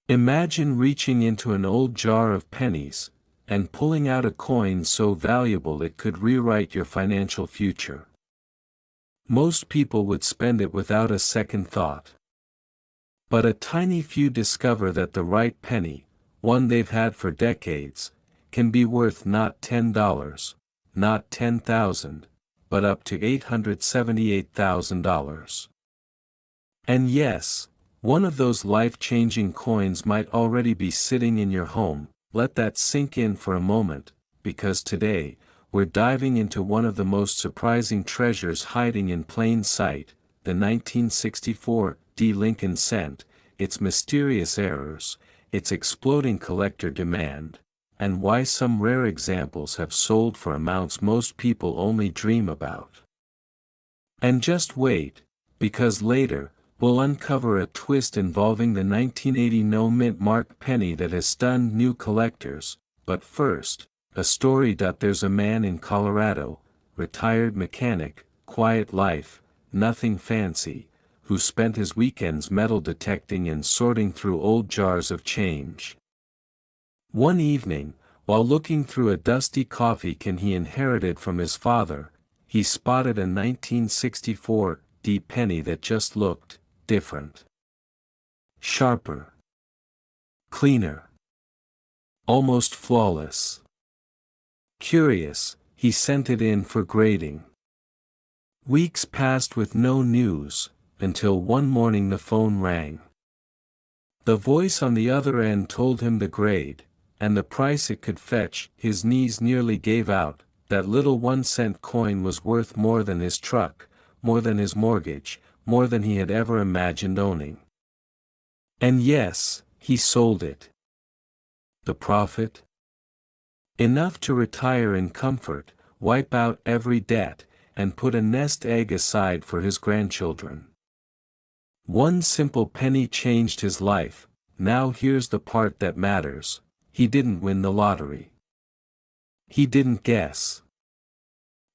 Imagine reaching into an old jar of pennies, and pulling out a coin so valuable it could rewrite your financial future. Most people would spend it without a second thought. But a tiny few discover that the right penny, one they've had for decades, can be worth not $10, not $10,000, but up to $878,000. And yes, one of those life-changing coins might already be sitting in your home. Let that sink in for a moment, because today, we're diving into one of the most surprising treasures hiding in plain sight, the 1964 VDB Lincoln cent, its mysterious errors, its exploding collector demand, and why some rare examples have sold for amounts most people only dream about. And just wait, because later, we'll uncover a twist involving the 1980 no-mint mark penny that has stunned new collectors. But first, a story. There's a man in Colorado, retired mechanic, quiet life, nothing fancy, who spent his weekends metal detecting and sorting through old jars of change. One evening, while looking through a dusty coffee can he inherited from his father, he spotted a 1964 VDB penny that just looked different. Sharper. Cleaner. Almost flawless. Curious, he sent it in for grading. Weeks passed with no news, until one morning the phone rang. The voice on the other end told him the grade, and the price it could fetch. His knees nearly gave out. That little 1-cent coin was worth more than his truck, more than his mortgage, more than he had ever imagined owning. And yes, he sold it. The profit? Enough to retire in comfort, wipe out every debt, and put a nest egg aside for his grandchildren. One simple penny changed his life. Now here's the part that matters. He didn't win the lottery. He didn't guess.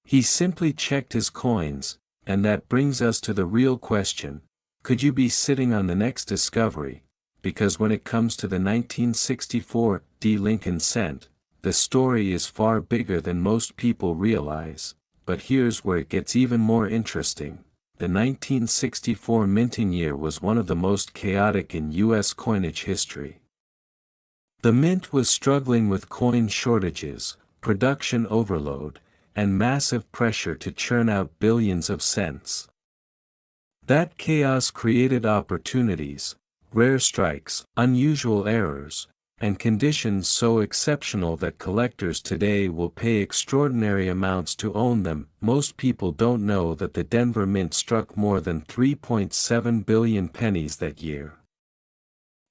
He simply checked his coins, and that brings us to the real question: could you be sitting on the next discovery? Because when it comes to the 1964 VDB Lincoln cent, the story is far bigger than most people realize. But here's where it gets even more interesting. The 1964 minting year was one of the most chaotic in U.S. coinage history. The mint was struggling with coin shortages, production overload, and massive pressure to churn out billions of cents. That chaos created opportunities, rare strikes, unusual errors, and conditions so exceptional that collectors today will pay extraordinary amounts to own them. Most people don't know that the Denver Mint struck more than 3.7 billion pennies that year.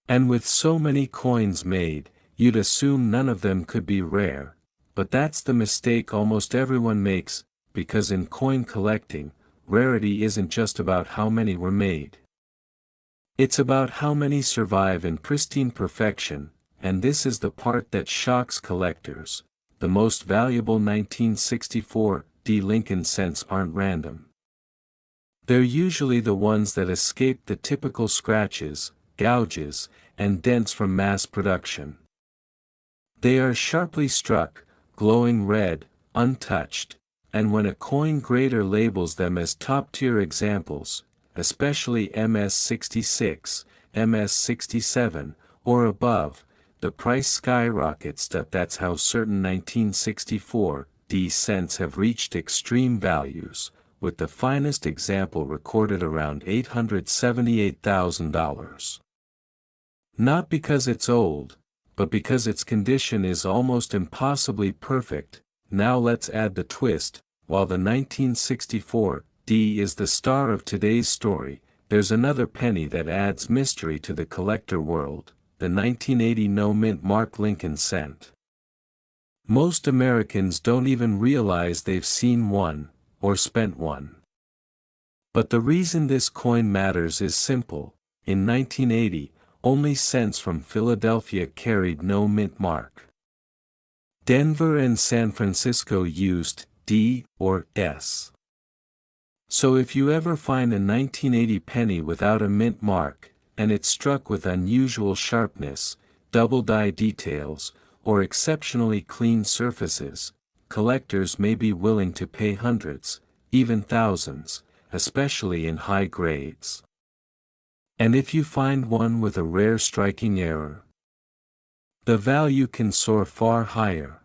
And with so many coins made, you'd assume none of them could be rare. But that's the mistake almost everyone makes, because in coin collecting, rarity isn't just about how many were made. It's about how many survive in pristine perfection. And this is the part that shocks collectors. The most valuable 1964 VDB Lincoln cents aren't random. They're usually the ones that escape the typical scratches, gouges, and dents from mass production. They are sharply struck, glowing red, untouched, and when a coin grader labels them as top-tier examples, especially MS66, MS67, or above, the price skyrockets. That's how certain 1964 VDB cents have reached extreme values, with the finest example recorded around $878,000. Not because it's old, but because its condition is almost impossibly perfect. Now let's add the twist. While the 1964 VDB is the star of today's story, there's another penny that adds mystery to the collector world. The 1980 no-mint mark Lincoln cent. Most Americans don't even realize they've seen one, or spent one. But the reason this coin matters is simple. In 1980, only cents from Philadelphia carried no mint mark. Denver and San Francisco used D or S. So if you ever find a 1980 penny without a mint mark, and it's struck with unusual sharpness, double die details, or exceptionally clean surfaces, collectors may be willing to pay hundreds, even thousands, especially in high grades. And if you find one with a rare striking error, the value can soar far higher.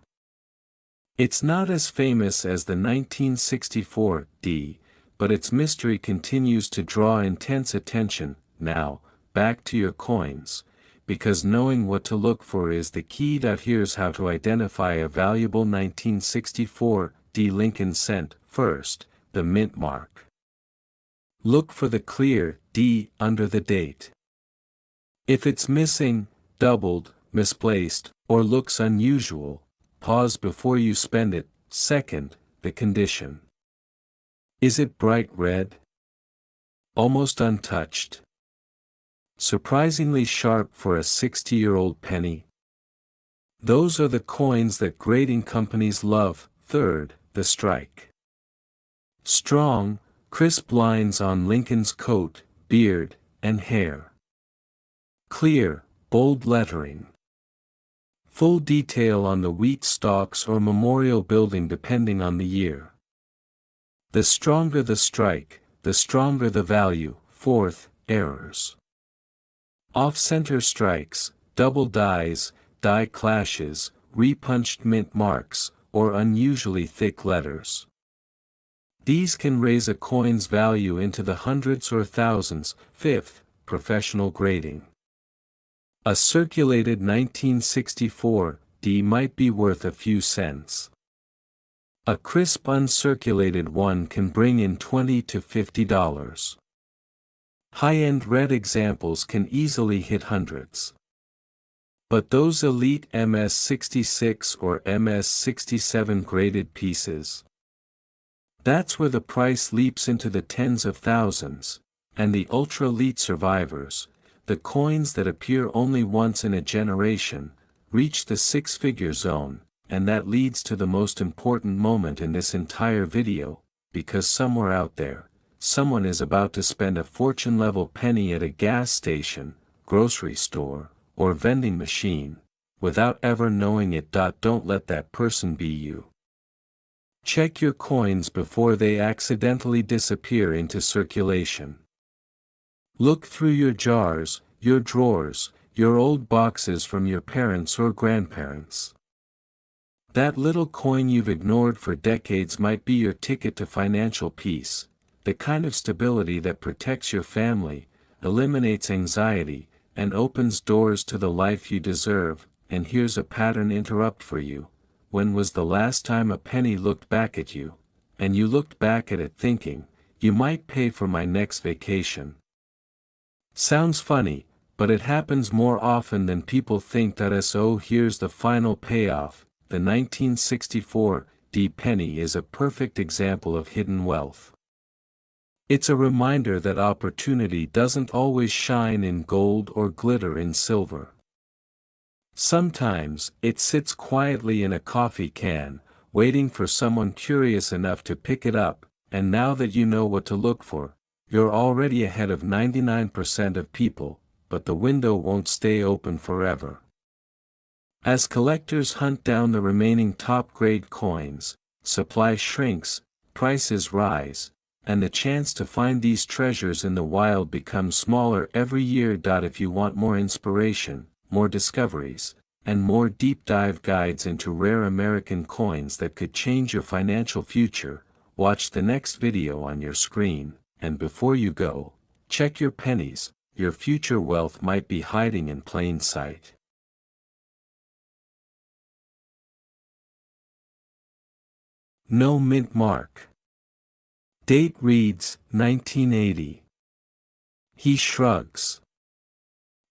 It's not as famous as the 1964 D, but its mystery continues to draw intense attention. Now, back to your coins, because knowing what to look for is the key. Here's how to identify a valuable 1964 D Lincoln cent. First, the mint mark. Look for the clear D under the date. If it's missing, doubled, misplaced, or looks unusual, pause before you spend it. Second, the condition. Is it bright red? Almost untouched? Surprisingly sharp for a 60-year-old penny? Those are the coins that grading companies love. Third, the strike. Strong, crisp lines on Lincoln's coat, beard, and hair. Clear, bold lettering. Full detail on the wheat stalks or memorial building depending on the year. The stronger the strike, the stronger the value. Fourth, errors. Off-center strikes, double dies, die clashes, repunched mint marks, or unusually thick letters. These can raise a coin's value into the hundreds or thousands. Fifth, professional grading. A circulated 1964 D might be worth a few cents. A crisp uncirculated one can bring in $20 to $50. High-end red examples can easily hit hundreds. But those elite MS-66 or MS-67 graded pieces, that's where the price leaps into the tens of thousands, and the ultra-elite survivors, the coins that appear only once in a generation, reach the six-figure zone, and that leads to the most important moment in this entire video, because somewhere out there, someone is about to spend a fortune-level penny at a gas station, grocery store, or vending machine, without ever knowing it. Don't let that person be you. Check your coins before they accidentally disappear into circulation. Look through your jars, your drawers, your old boxes from your parents or grandparents. That little coin you've ignored for decades might be your ticket to financial peace, the kind of stability that protects your family, eliminates anxiety, and opens doors to the life you deserve. And here's a pattern interrupt for you. When was the last time a penny looked back at you, and you looked back at it thinking, you might pay for my next vacation? Sounds funny, but it happens more often than people think. So here's the final payoff. The 1964 D penny is a perfect example of hidden wealth. It's a reminder that opportunity doesn't always shine in gold or glitter in silver. Sometimes, it sits quietly in a coffee can, waiting for someone curious enough to pick it up, and now that you know what to look for, you're already ahead of 99% of people, but the window won't stay open forever. As collectors hunt down the remaining top-grade coins, supply shrinks, prices rise, and the chance to find these treasures in the wild becomes smaller every year. If you want more inspiration, more discoveries, and more deep-dive guides into rare American coins that could change your financial future, watch the next video on your screen. And before you go, check your pennies, your future wealth might be hiding in plain sight. No mint mark. Date reads, 1980. He shrugs.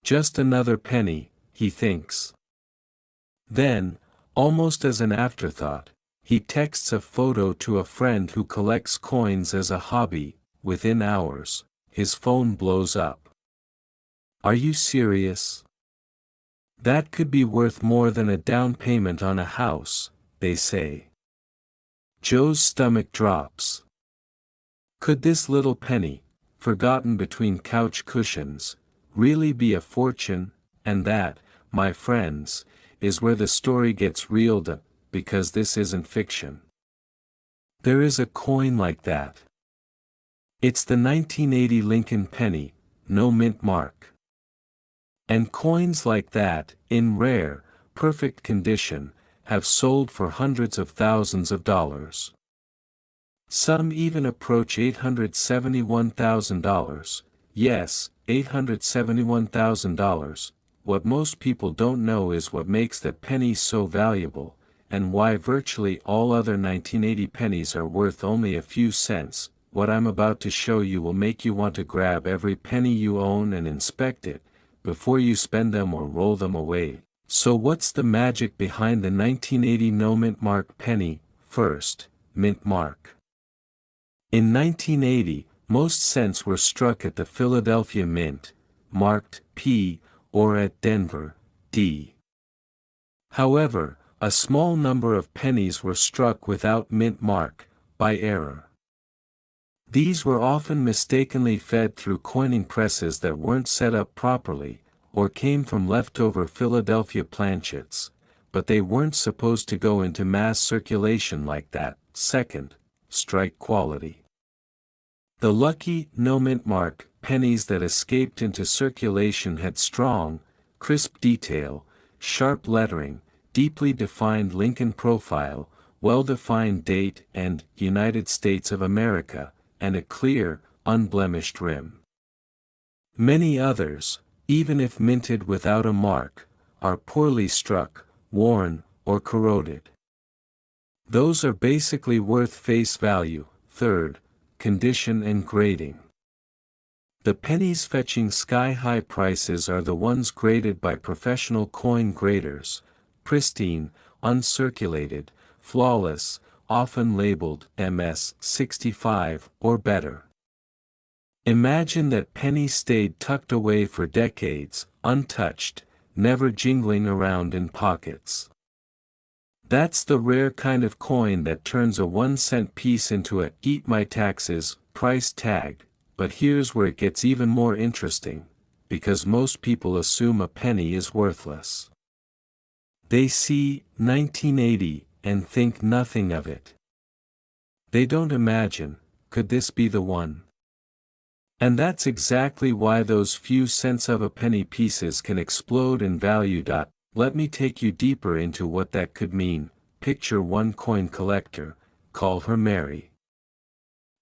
Just another penny, he thinks. Then, almost as an afterthought, he texts a photo to a friend who collects coins as a hobby. Within hours, his phone blows up. Are you serious? That could be worth more than a down payment on a house, they say. Joe's stomach drops. Could this little penny, forgotten between couch cushions, really be a fortune, and that, my friends, is where the story gets reeled up, because this isn't fiction. There is a coin like that. It's the 1980 Lincoln penny, no mint mark. And coins like that, in rare, perfect condition, have sold for hundreds of thousands of dollars. Some even approach $871,000, yes, $871,000. What most people don't know is what makes the penny so valuable, and why virtually all other 1980 pennies are worth only a few cents. What I'm about to show you will make you want to grab every penny you own and inspect it, before you spend them or roll them away. So what's the magic behind the 1980 no mint mark penny? First, mint mark. In 1980, most cents were struck at the Philadelphia Mint, marked P, or at Denver, D. However, a small number of pennies were struck without mint mark, by error. These were often mistakenly fed through coining presses that weren't set up properly, or came from leftover Philadelphia planchets, but they weren't supposed to go into mass circulation like that. Second, strike quality. The lucky, no mint mark, pennies that escaped into circulation had strong, crisp detail, sharp lettering, deeply defined Lincoln profile, well-defined date and United States of America, and a clear, unblemished rim. Many others, even if minted without a mark, are poorly struck, worn, or corroded. Those are basically worth face value. Third, condition and grading. The pennies fetching sky-high prices are the ones graded by professional coin graders, pristine, uncirculated, flawless, often labeled MS-65 or better. Imagine that penny stayed tucked away for decades, untouched, never jingling around in pockets. That's the rare kind of coin that turns a 1-cent piece into a "eat my taxes" price tag. But here's where it gets even more interesting, because most people assume a penny is worthless. They see 1980 and think nothing of it. They don't imagine, could this be the one? And that's exactly why those few cents of a penny pieces can explode in value. Let me take you deeper into what that could mean. Picture one coin collector, call her Mary.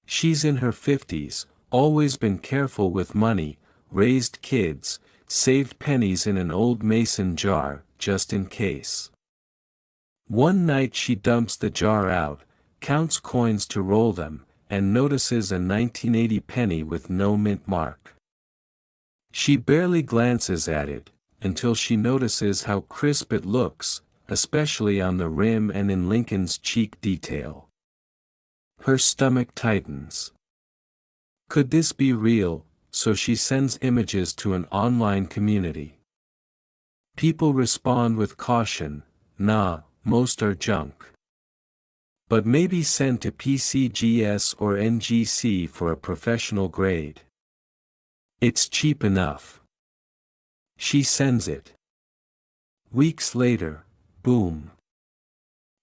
She's in her 50s, always been careful with money, raised kids, saved pennies in an old mason jar, just in case. One night she dumps the jar out, counts coins to roll them, and notices a 1980 penny with no mint mark. She barely glances at it, until she notices how crisp it looks, especially on the rim and in Lincoln's cheek detail. Her stomach tightens. Could this be real? So she sends images to an online community. People respond with caution, nah, most are junk. But maybe send to PCGS or NGC for a professional grade. It's cheap enough. She sends it. Weeks later, boom.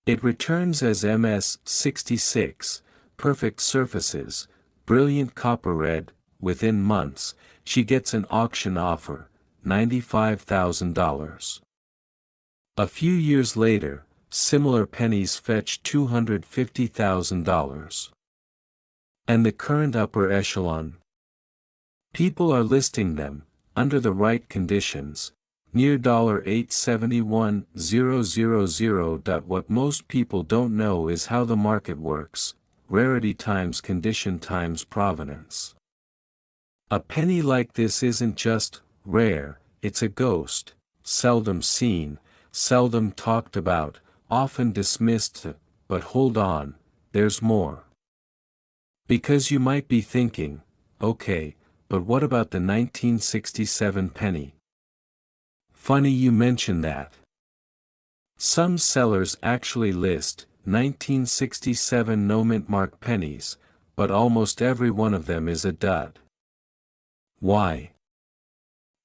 It returns as MS-66, perfect surfaces, brilliant copper red. Within months, she gets an auction offer, $95,000. A few years later, similar pennies fetch $250,000. And the current upper echelon? People are listing them, under the right conditions, near $871,000. What most people don't know is how the market works: rarity times condition times provenance. A penny like this isn't just rare, it's a ghost, seldom seen, seldom talked about, often dismissed. But hold on, there's more. Because you might be thinking, okay, but what about the 1967 penny? Funny you mention that. Some sellers actually list 1967 no mint mark pennies, but almost every one of them is a dud. Why?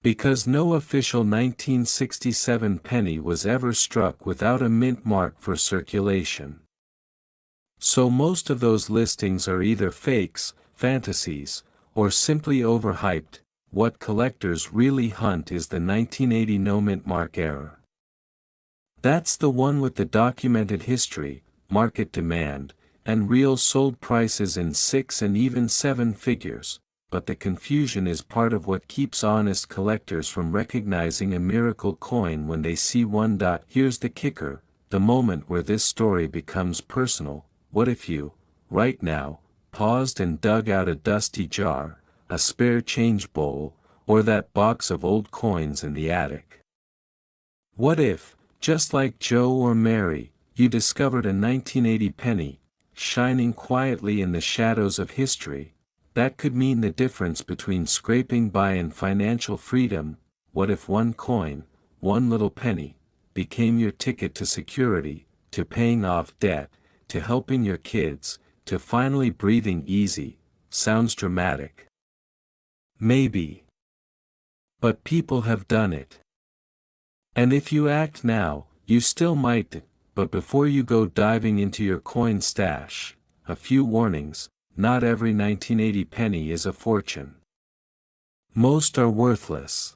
Because no official 1967 penny was ever struck without a mint mark for circulation. So most of those listings are either fakes, fantasies, or simply overhyped. What collectors really hunt is the 1980 no mint mark error. That's the one with the documented history, market demand, and real sold prices in 6 and even 7 figures. But the confusion is part of what keeps honest collectors from recognizing a miracle coin when they see one. Here's the kicker, the moment where this story becomes personal. What if you, right now, paused and dug out a dusty jar, a spare change bowl, or that box of old coins in the attic? What if, just like Joe or Mary, you discovered a 1980 penny, shining quietly in the shadows of history? That could mean the difference between scraping by and financial freedom. What if one coin, one little penny, became your ticket to security, to paying off debt, to helping your kids, to finally breathing easy? Sounds dramatic. Maybe. But people have done it. And if you act now, you still might. But before you go diving into your coin stash, a few warnings. Not every 1980 penny is a fortune. Most are worthless.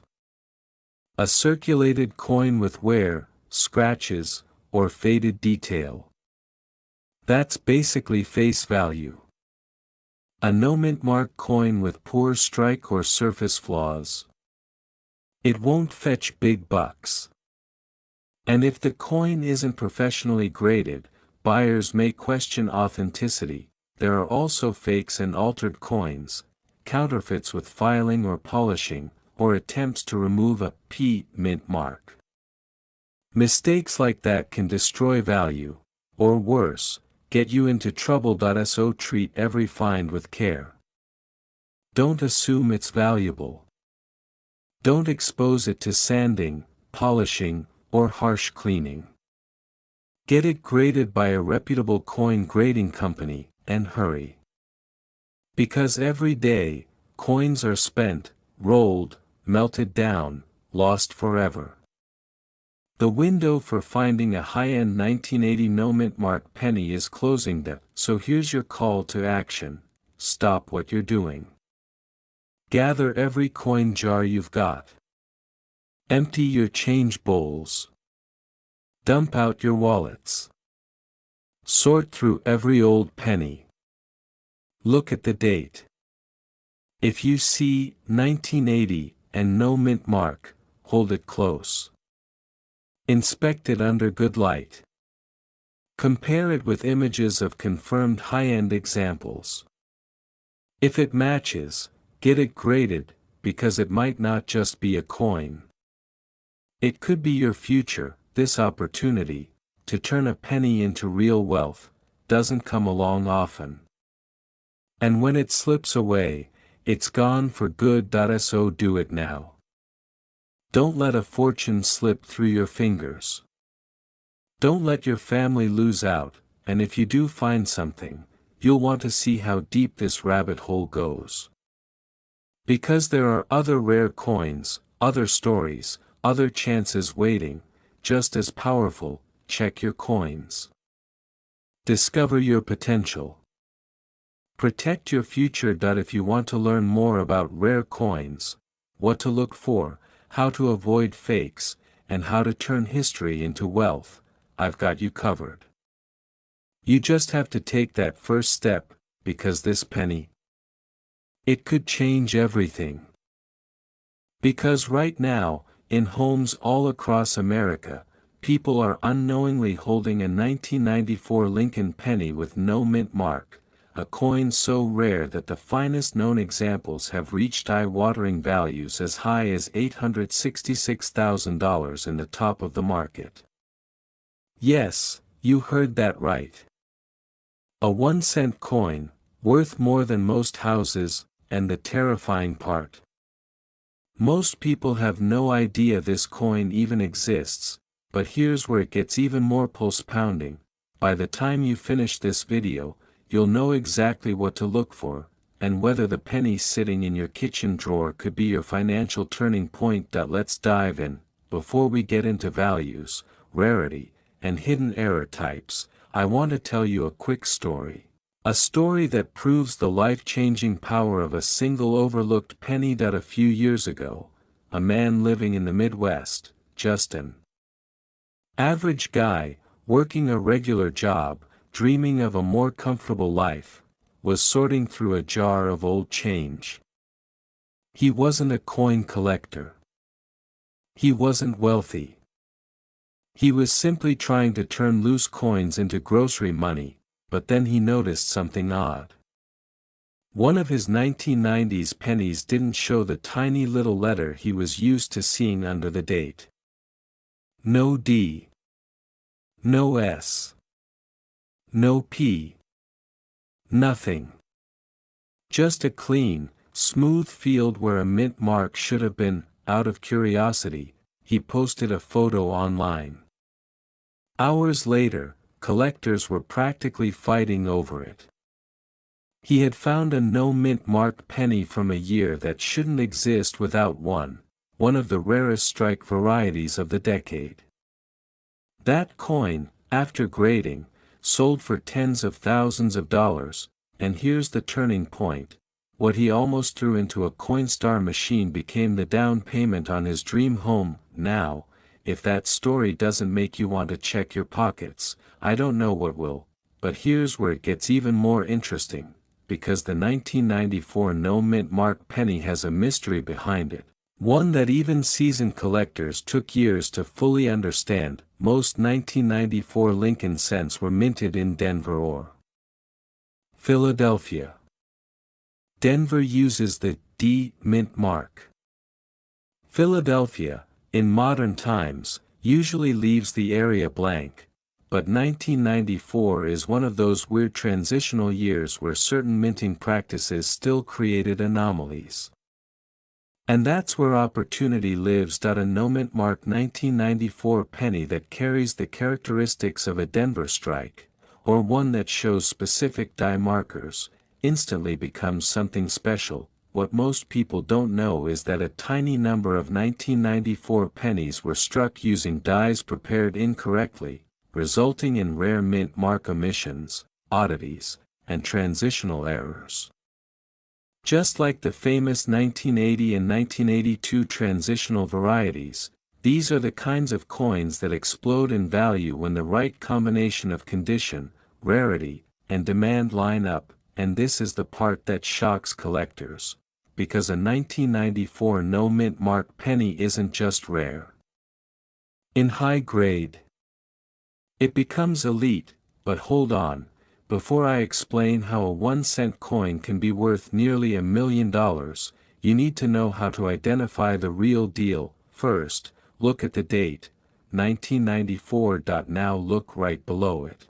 A circulated coin with wear, scratches, or faded detail. That's basically face value. A no mint mark coin with poor strike or surface flaws. It won't fetch big bucks. And if the coin isn't professionally graded, buyers may question authenticity. There are also fakes and altered coins, counterfeits with filing or polishing, or attempts to remove a mint mark. Mistakes like that can destroy value, or worse, get you into trouble. So treat every find with care. Don't assume it's valuable. Don't expose it to sanding, polishing, or harsh cleaning. Get it graded by a reputable coin grading company, and hurry. Because every day, coins are spent, rolled, melted down, lost forever. The window for finding a high-end 1980 no mint mark penny is closing. So here's your call to action. Stop what you're doing. Gather every coin jar you've got. Empty your change bowls. Dump out your wallets. Sort through every old penny. Look at the date. If you see 1980 and no mint mark, hold it close. Inspect it under good light. Compare it with images of confirmed high-end examples. If it matches, get it graded, because it might not just be a coin. It could be your future. This opportunity, to turn a penny into real wealth, doesn't come along often. And when it slips away, it's gone for good. So do it now. Don't let a fortune slip through your fingers. Don't let your family lose out, and if you do find something, you'll want to see how deep this rabbit hole goes. Because there are other rare coins, other stories, other chances waiting, just as powerful. Check your coins. Discover your potential. Protect your future. If you want to learn more about rare coins, what to look for, how to avoid fakes, and how to turn history into wealth, I've got you covered. You just have to take that first step, because this penny, it could change everything. Because right now, in homes all across America, people are unknowingly holding a 1994 Lincoln penny with no mint mark, a coin so rare that the finest known examples have reached eye-watering values as high as $866,000 in the top of the market. Yes, you heard that right. A 1-cent coin, worth more than most houses, and the terrifying part. Most people have no idea this coin even exists, but here's where it gets even more pulse-pounding. By the time you finish this video, you'll know exactly what to look for. and whether the penny sitting in your kitchen drawer could be your financial turning point. Let's dive in. Before we get into values, rarity, and hidden error types, I want to tell you a quick story. A story that proves the life-changing power of a single overlooked penny. A few years ago, a man living in the Midwest, Justin, average guy, working a regular job, dreaming of a more comfortable life, was sorting through a jar of old change. He wasn't a coin collector. He wasn't wealthy. He was simply trying to turn loose coins into grocery money, but then he noticed something odd. One of his 1990s pennies didn't show the tiny little letter he was used to seeing under the date. No D. No S. No P. Nothing. Just a clean, smooth field where a mint mark should have been. Out of curiosity, he posted a photo online. Hours later, collectors were practically fighting over it. He had found a no-mint mark penny from a year that shouldn't exist without one of the rarest strike varieties of the decade. That coin, after grading, sold for tens of thousands of dollars, and here's the turning point. What he almost threw into a Coinstar machine became the down payment on his dream home. Now, if that story doesn't make you want to check your pockets, I don't know what will. But here's where it gets even more interesting, because the 1994 no-mint mark penny has a mystery behind it, one that even seasoned collectors took years to fully understand. Most 1994 Lincoln cents were minted in Denver or Philadelphia. Denver uses the D mint mark. Philadelphia, in modern times, usually leaves the area blank, but 1994 is one of those weird transitional years where certain minting practices still created anomalies. And that's where opportunity lives. A no-mint mark 1994 penny that carries the characteristics of a Denver strike, or one that shows specific die markers, instantly becomes something special. What most people don't know is that a tiny number of 1994 pennies were struck using dies prepared incorrectly, resulting in rare mint mark omissions, oddities, and transitional errors. Just like the famous 1980 and 1982 transitional varieties, these are the kinds of coins that explode in value when the right combination of condition, rarity, and demand line up. And this is the part that shocks collectors, because a 1994 no-mint mark penny isn't just rare. In high grade, it becomes elite. But hold on, before I explain how a 1-cent coin can be worth nearly $1 million, you need to know how to identify the real deal. First, look at the date, 1994. Now look right below it.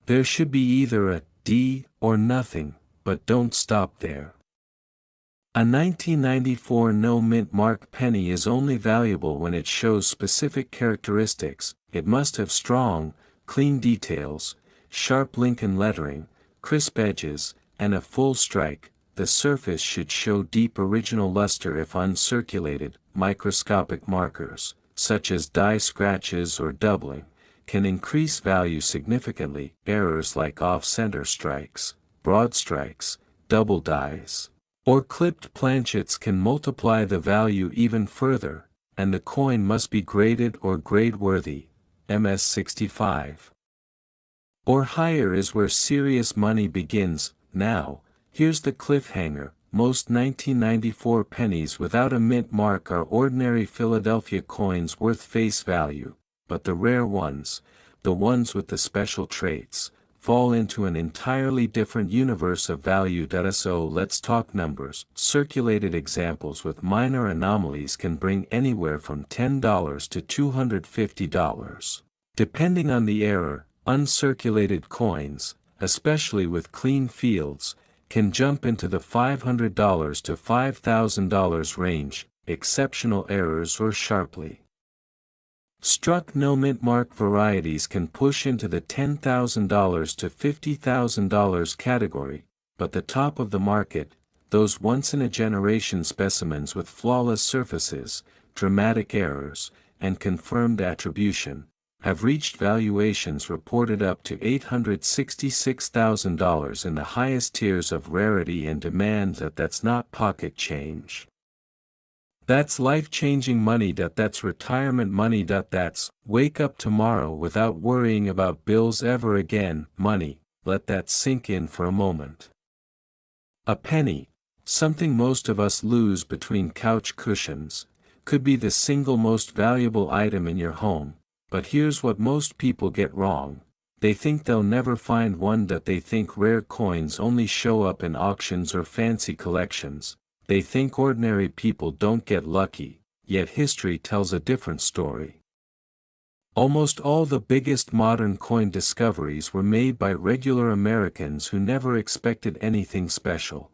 There should be either a D or nothing, but don't stop there. A 1994 no-mint mark penny is only valuable when it shows specific characteristics. It must have strong, clean details, sharp Lincoln lettering, crisp edges, and a full strike. The surface should show deep original luster if uncirculated. Microscopic markers, such as die scratches or doubling, can increase value significantly. Errors like off-center strikes, broad strikes, double dies, or clipped planchets can multiply the value even further, and the coin must be graded or grade-worthy, MS65. Or higher is where serious money begins. Now, here's the cliffhanger. Most 1994 pennies without a mint mark are ordinary Philadelphia coins worth face value. But the rare ones, the ones with the special traits, fall into an entirely different universe of value. So let's talk numbers. Circulated examples with minor anomalies can bring anywhere from $10 to $250. Depending on the error, uncirculated coins, especially with clean fields, can jump into the $500 to $5,000 range. Exceptional errors or sharply struck no-mint mark varieties can push into the $10,000 to $50,000 category. but the top of the market, those once-in-a-generation specimens with flawless surfaces, dramatic errors, and confirmed attribution, have reached valuations reported up to $866,000 in the highest tiers of rarity and demand. That's not pocket change. That's life-changing money. That's retirement money. That's wake up tomorrow without worrying about bills ever again money. Let that sink in for a moment. A penny, something most of us lose between couch cushions, could be the single most valuable item in your home. But here's what most people get wrong. They think they'll never find one. They think rare coins only show up in auctions or fancy collections. They think ordinary people don't get lucky, yet history tells a different story. Almost all the biggest modern coin discoveries were made by regular Americans who never expected anything special.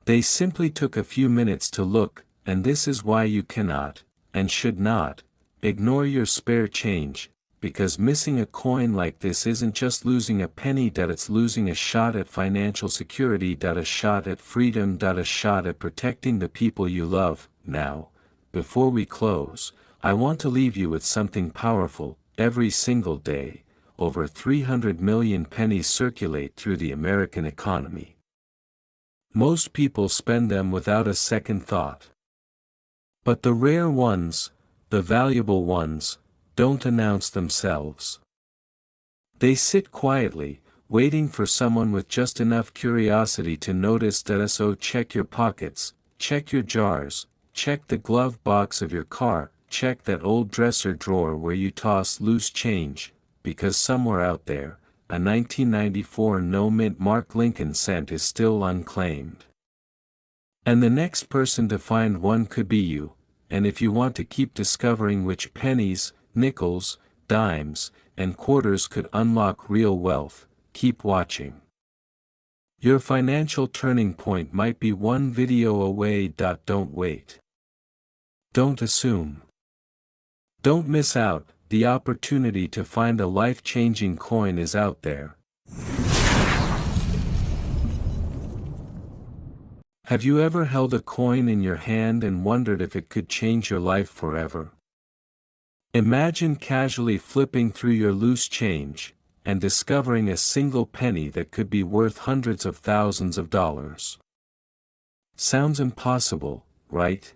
They simply took a few minutes to look, and this is why you cannot, and should not, ignore your spare change, because missing a coin like this isn't just losing a penny. It's losing a shot at financial security. A shot at freedom. A shot at protecting the people you love. Now, before we close, I want to leave you with something powerful. Every single day, over 300 million pennies circulate through the American economy. Most people spend them without a second thought. But the rare ones, the valuable ones, don't announce themselves. They sit quietly, waiting for someone with just enough curiosity to notice. So check your pockets, check your jars, check the glove box of your car, check that old dresser drawer where you toss loose change, because somewhere out there, a 1994 no-mint mark Lincoln cent is still unclaimed. And the next person to find one could be you. And if you want to keep discovering which pennies, nickels, dimes, and quarters could unlock real wealth, keep watching. Your financial turning point might be one video away. Don't wait. Don't assume. Don't miss out. The opportunity to find a life-changing coin is out there. Have you ever held a coin in your hand and wondered if it could change your life forever? Imagine casually flipping through your loose change, and discovering a single penny that could be worth hundreds of thousands of dollars. Sounds impossible, right?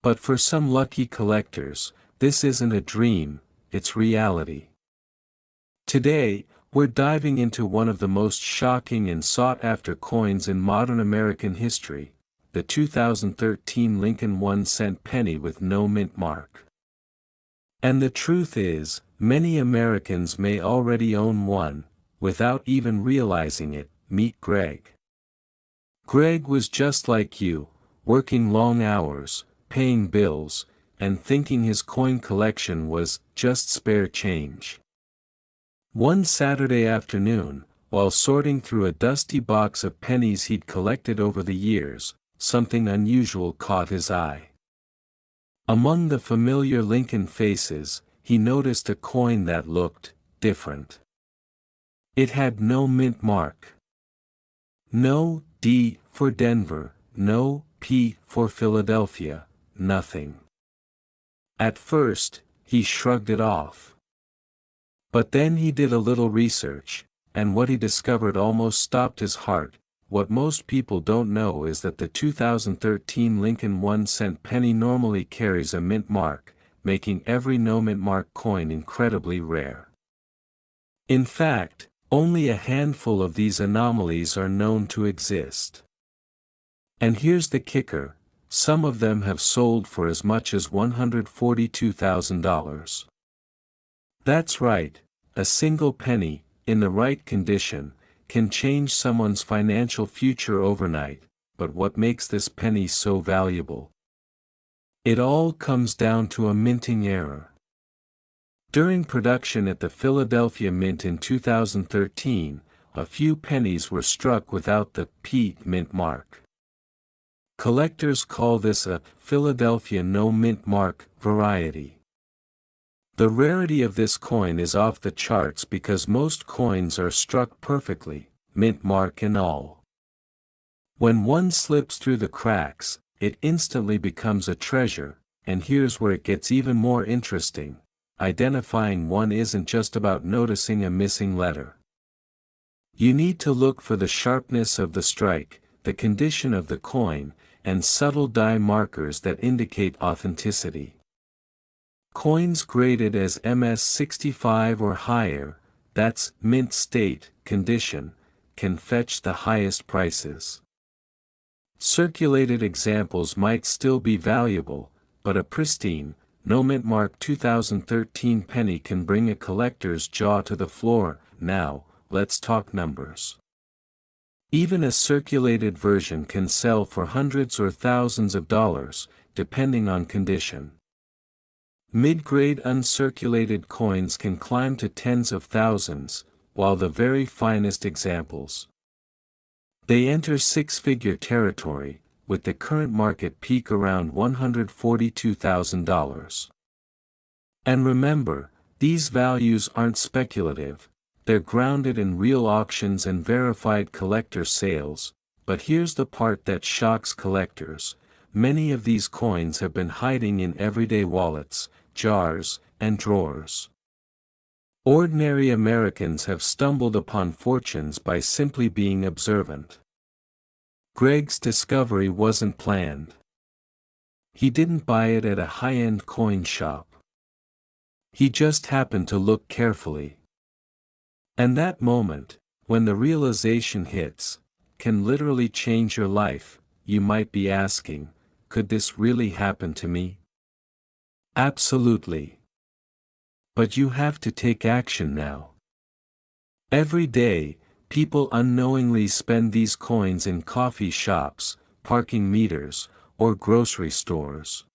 But for some lucky collectors, this isn't a dream, it's reality. Today, we're diving into one of the most shocking and sought-after coins in modern American history, the 2013 Lincoln 1-cent penny with no mint mark. And the truth is, many Americans may already own one, without even realizing it. Meet Greg. Greg was just like you, working long hours, paying bills, and thinking his coin collection was just spare change. One Saturday afternoon, while sorting through a dusty box of pennies he'd collected over the years, something unusual caught his eye. Among the familiar Lincoln faces, he noticed a coin that looked different. It had no mint mark. No D for Denver, no P for Philadelphia, nothing. At first, he shrugged it off. But then he did a little research, and what he discovered almost stopped his heart. What most people don't know is that the 2013 Lincoln 1-cent penny normally carries a mint mark, making every no-mint mark coin incredibly rare. In fact, only a handful of these anomalies are known to exist. And here's the kicker, some of them have sold for as much as $142,000. That's right, a single penny, in the right condition, can change someone's financial future overnight. But what makes this penny so valuable? It all comes down to a minting error. During production at the Philadelphia Mint in 2013, a few pennies were struck without the P mint mark. Collectors call this a Philadelphia no mint mark variety. The rarity of this coin is off the charts because most coins are struck perfectly, mint mark and all. When one slips through the cracks, it instantly becomes a treasure, and here's where it gets even more interesting. Identifying one isn't just about noticing a missing letter. You need to look for the sharpness of the strike, the condition of the coin, and subtle die markers that indicate authenticity. Coins graded as MS65 or higher, that's mint state, condition, can fetch the highest prices. Circulated examples might still be valuable, but a pristine, no mint mark 2013 penny can bring a collector's jaw to the floor. Now, let's talk numbers. Even a circulated version can sell for hundreds or thousands of dollars, depending on condition. Mid-grade uncirculated coins can climb to tens of thousands, while the very finest examples, they enter six-figure territory, with the current market peak around $142,000. And remember, these values aren't speculative, they're grounded in real auctions and verified collector sales. But here's the part that shocks collectors: many of these coins have been hiding in everyday wallets, jars, and drawers. Ordinary Americans have stumbled upon fortunes by simply being observant. Greg's discovery wasn't planned. He didn't buy it at a high-end coin shop. He just happened to look carefully. And that moment, when the realization hits, can literally change your life. You might be asking, could this really happen to me? Absolutely. But you have to take action now. Every day, people unknowingly spend these coins in coffee shops, parking meters, or grocery stores.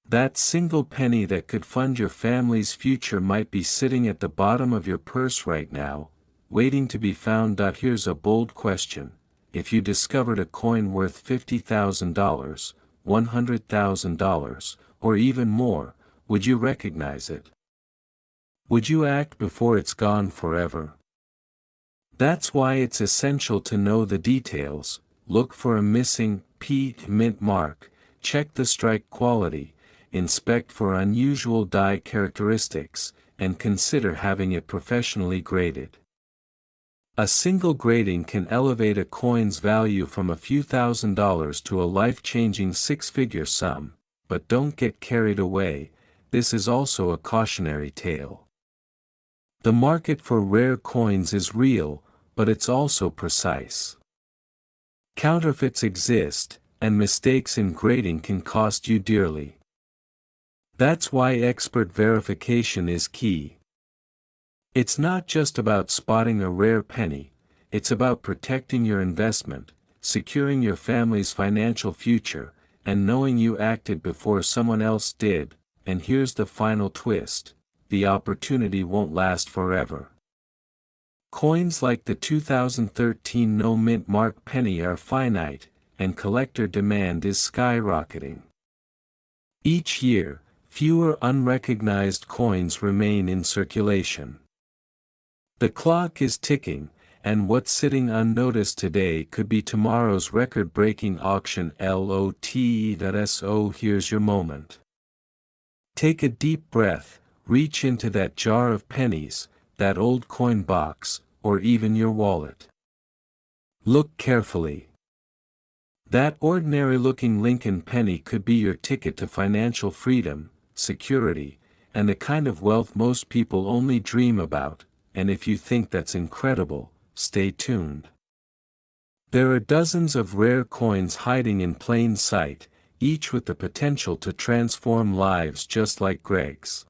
That single penny that could fund your family's future might be sitting at the bottom of your purse right now, waiting to be found. Here's a bold question: if you discovered a coin worth $50,000, $100,000, or even more, would you recognize it? Would you act before it's gone forever? That's why it's essential to know the details. Look for a missing P mint mark, check the strike quality, inspect for unusual die characteristics, and consider having it professionally graded. A single grading can elevate a coin's value from a few $1,000s to a life-changing six-figure sum, but don't get carried away. This is also a cautionary tale. The market for rare coins is real, but it's also precise. Counterfeits exist, and mistakes in grading can cost you dearly. That's why expert verification is key. It's not just about spotting a rare penny, it's about protecting your investment, securing your family's financial future, and knowing you acted before someone else did. And here's the final twist: the opportunity won't last forever. Coins like the 2013 no mint mark penny are finite, and collector demand is skyrocketing. Each year, fewer unrecognized coins remain in circulation. The clock is ticking, and what's sitting unnoticed today could be tomorrow's record-breaking auction. LOTE.SO. Here's your moment. Take a deep breath, reach into that jar of pennies, that old coin box, or even your wallet. Look carefully. That ordinary-looking Lincoln penny could be your ticket to financial freedom, security, and the kind of wealth most people only dream about. And if you think that's incredible, stay tuned. There are dozens of rare coins hiding in plain sight, each with the potential to transform lives just like Greg's.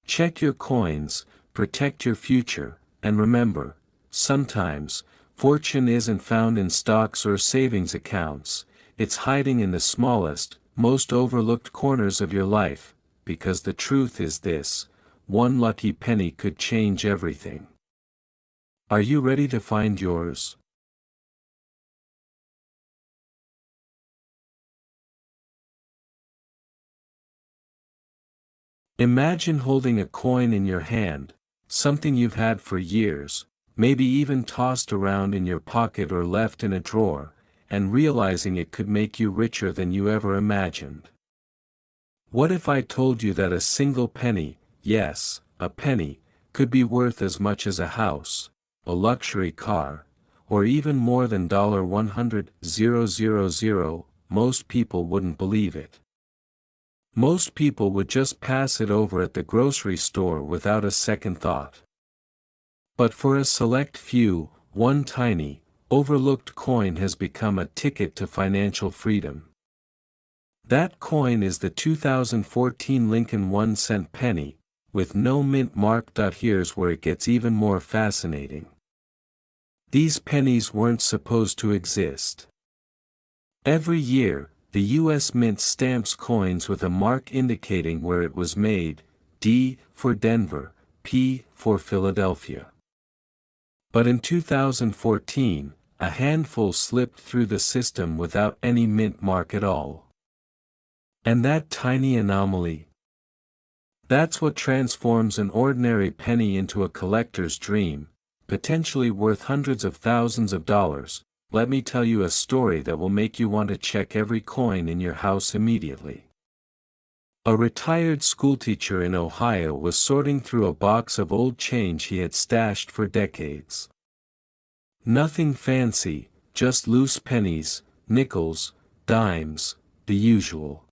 Check your coins, protect your future, and remember, sometimes, fortune isn't found in stocks or savings accounts, it's hiding in the smallest, most overlooked corners of your life, because the truth is this: one lucky penny could change everything. Are you ready to find yours? Imagine holding a coin in your hand, something you've had for years, maybe even tossed around in your pocket or left in a drawer, and realizing it could make you richer than you ever imagined. What if I told you that a single penny, yes, a penny, could be worth as much as a house, a luxury car, or even more than $100,000? Most people wouldn't believe it. Most people would just pass it over at the grocery store without a second thought. But for a select few, one tiny, overlooked coin has become a ticket to financial freedom. That coin is the 2014 Lincoln 1-cent penny, with no mint mark. Here's where it gets even more fascinating. These pennies weren't supposed to exist. Every year, the U.S. Mint stamps coins with a mark indicating where it was made, D for Denver, P for Philadelphia. But in 2014, a handful slipped through the system without any mint mark at all. And that tiny anomaly? That's what transforms an ordinary penny into a collector's dream, potentially worth hundreds of thousands of dollars. Let me tell you a story that will make you want to check every coin in your house immediately. A retired schoolteacher in Ohio was sorting through a box of old change he had stashed for decades. Nothing fancy, just loose pennies, nickels, dimes, the usual.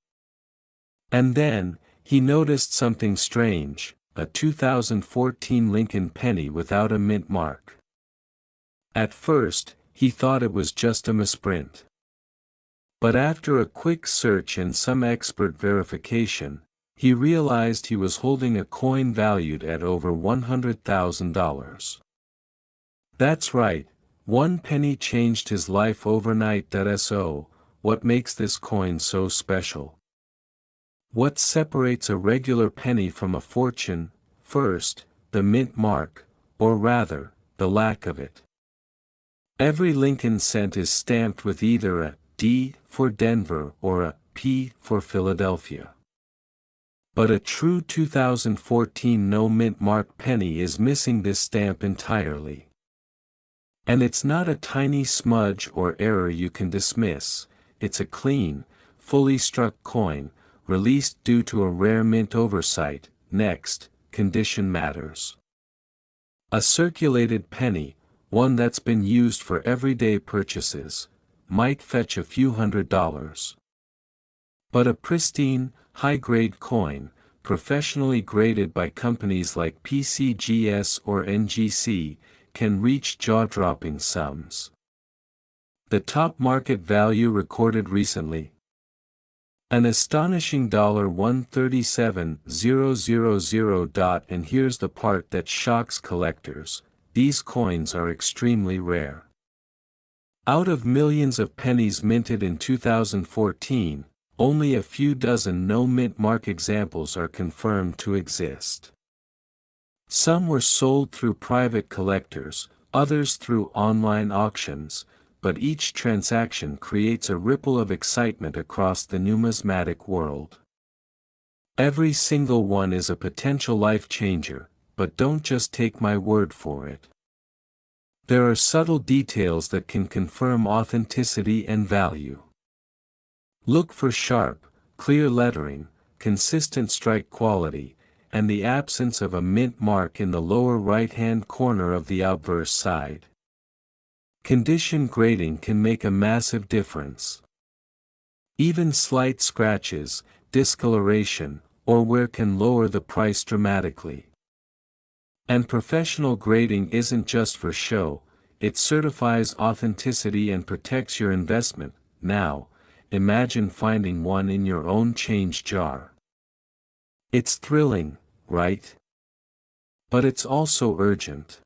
And then, he noticed something strange, a 2014 Lincoln penny without a mint mark. At first, he thought it was just a misprint. But after a quick search and some expert verification, he realized he was holding a coin valued at over $100,000. That's right, one penny changed his life overnight. So, what makes this coin so special? What separates a regular penny from a fortune? First, the mint mark, or rather, the lack of it. Every Lincoln cent is stamped with either a D for Denver or a P for Philadelphia. But a true 2014 no mint mark penny is missing this stamp entirely. And it's not a tiny smudge or error you can dismiss, it's a clean, fully struck coin, released due to a rare mint oversight. Next, condition matters. A circulated penny, one that's been used for everyday purchases, might fetch a few $100s. But a pristine, high-grade coin, professionally graded by companies like PCGS or NGC, can reach jaw-dropping sums. The top market value recorded recently? An astonishing $137,000. And here's the part that shocks collectors. These coins are extremely rare. Out of millions of pennies minted in 2014, only a few dozen no-mint mark examples are confirmed to exist. Some were sold through private collectors, others through online auctions, but each transaction creates a ripple of excitement across the numismatic world. Every single one is a potential life changer, but don't just take my word for it. There are subtle details that can confirm authenticity and value. Look for sharp, clear lettering, consistent strike quality, and the absence of a mint mark in the lower right-hand corner of the obverse side. Condition grading can make a massive difference. Even slight scratches, discoloration, or wear can lower the price dramatically. And professional grading isn't just for show, it certifies authenticity and protects your investment. Now, imagine finding one in your own change jar. It's thrilling, right? But it's also urgent.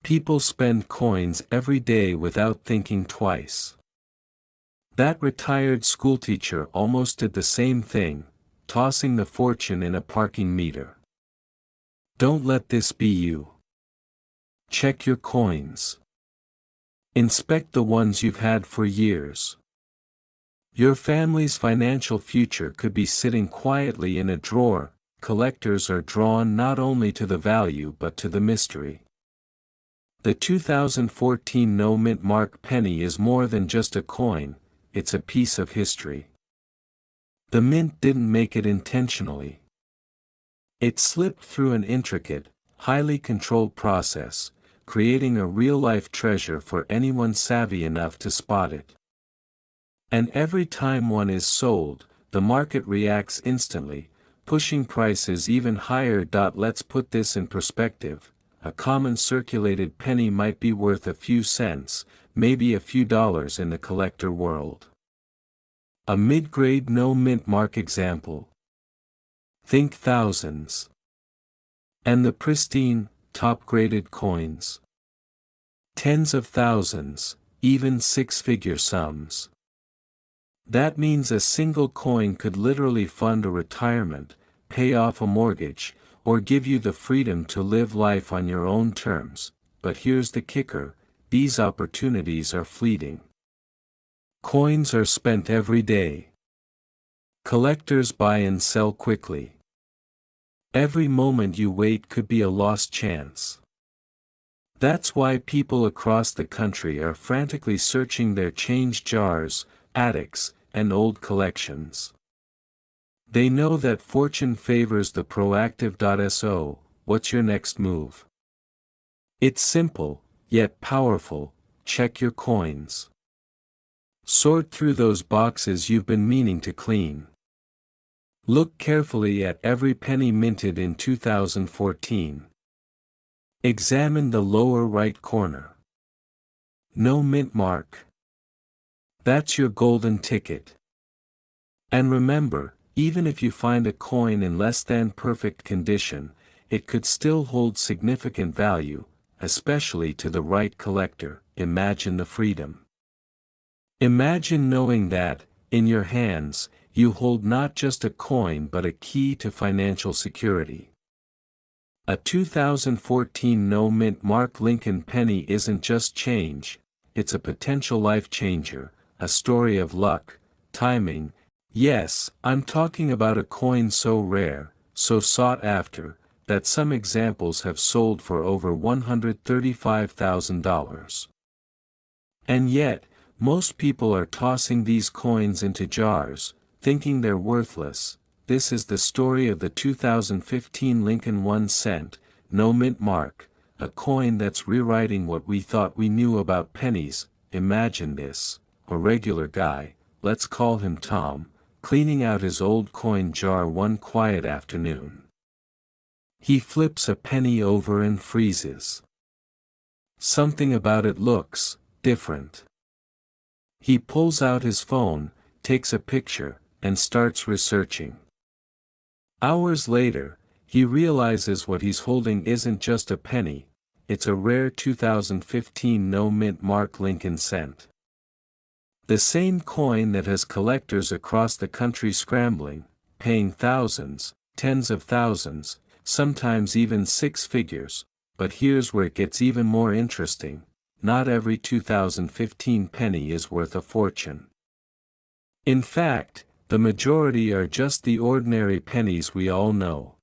People spend coins every day without thinking twice. That retired schoolteacher almost did the same thing, tossing the fortune in a parking meter. Don't let this be you. Check your coins. Inspect the ones you've had for years. Your family's financial future could be sitting quietly in a drawer. Collectors are drawn not only to the value but to the mystery. The 2014 No Mint Mark penny is more than just a coin, it's a piece of history. The mint didn't make it intentionally. It slipped through an intricate, highly controlled process, creating a real-life treasure for anyone savvy enough to spot it. And every time one is sold, the market reacts instantly, pushing prices even higher. Let's put this in perspective. A common circulated penny might be worth a few cents, maybe a few dollars in the collector world. A mid-grade no mint mark example. Think thousands. And the pristine, top-graded coins. Tens of thousands, even six-figure sums. That means a single coin could literally fund a retirement, pay off a mortgage, or give you the freedom to live life on your own terms. But here's the kicker, these opportunities are fleeting. Coins are spent every day. Collectors buy and sell quickly. Every moment you wait could be a lost chance. That's why people across the country are frantically searching their change jars, attics, and old collections. They know that fortune favors the proactive. So, what's your next move? It's simple, yet powerful. Check your coins. Sort through those boxes you've been meaning to clean. Look carefully at every penny minted in 2014. Examine the lower right corner. No mint mark. That's your golden ticket. And remember, even if you find a coin in less than perfect condition, it could still hold significant value, especially to the right collector. Imagine the freedom. Imagine knowing that, in your hands, you hold not just a coin but a key to financial security. A 2014 No Mint Mark Lincoln penny isn't just change, it's a potential life changer, a story of luck, timing. Yes, I'm talking about a coin so rare, so sought after, that some examples have sold for over $135,000. And yet, most people are tossing these coins into jars, thinking they're worthless. This is the story of the 2015 Lincoln 1 cent, no mint mark, a coin that's rewriting what we thought we knew about pennies. Imagine this, a regular guy, let's call him Tom, cleaning out his old coin jar one quiet afternoon. He flips a penny over and freezes. Something about it looks different. He pulls out his phone, takes a picture, and starts researching. Hours later, he realizes what he's holding isn't just a penny, it's a rare 2015 no mint mark Lincoln cent. The same coin that has collectors across the country scrambling, paying thousands, tens of thousands, sometimes even six figures. But here's where it gets even more interesting. Not every 2015 penny is worth a fortune. In fact, the majority are just the ordinary pennies we all know.